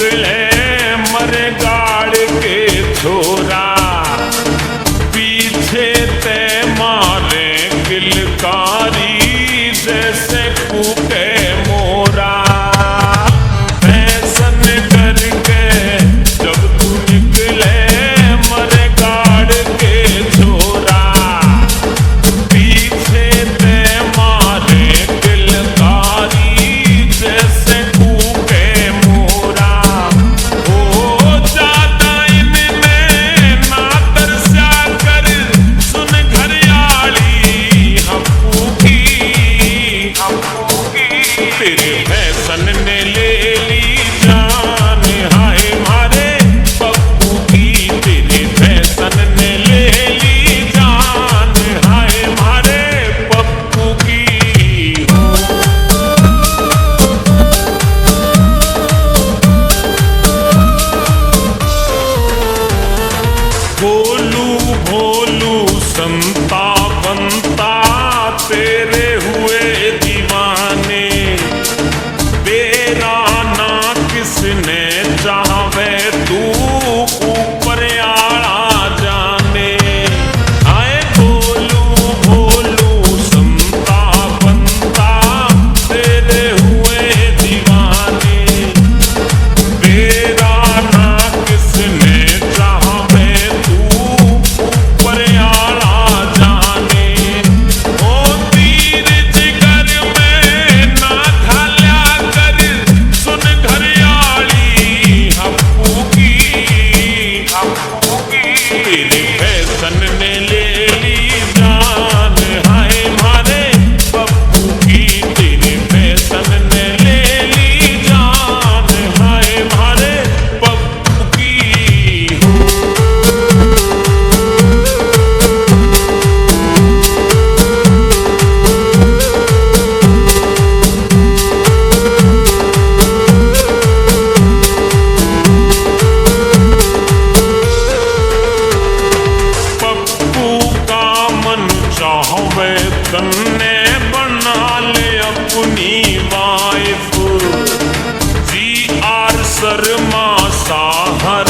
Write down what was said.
निकले मरे गाड़ के छोरा, पीछे ते मारे किलकारी जैसे कूके मोरा। फैशन करके जब तू निकले मरे गाड़ के छोरा, पीछे ते मारे किलकारी जैसे कूके मोरा। ओ ज्यादा इनमें ना तरसा कर सुन घरियाली हप्पू की, तेरे फैशन ने ले ली जान हाय मारे पप्पू की, तेरे फैशन ने ले ली जान हाय मारे पप्पू की। भोलू भोलू संता बनता तेरे हुए दीवाने, तेरा ना किसने चाहे तू ऊपर आड़ा जाने। आए भोलू भोलू संता बनता तेरे हुए दीवाने, तेरा ना किसने चाहे तू ऊपर आड़ा जाने। ओ तीर जिगर में ना घाल्या कर सुन घरियाली हप्पू की, तेरे फैशन ने ले ली जान हाय मारे पप्पू की, तेरे फैशन ने ले ली जान हाय मारे पप्पू की। पप्पू का मन चाहवे तन्ने बना ले अपनी wife, ji are Sharma Sahar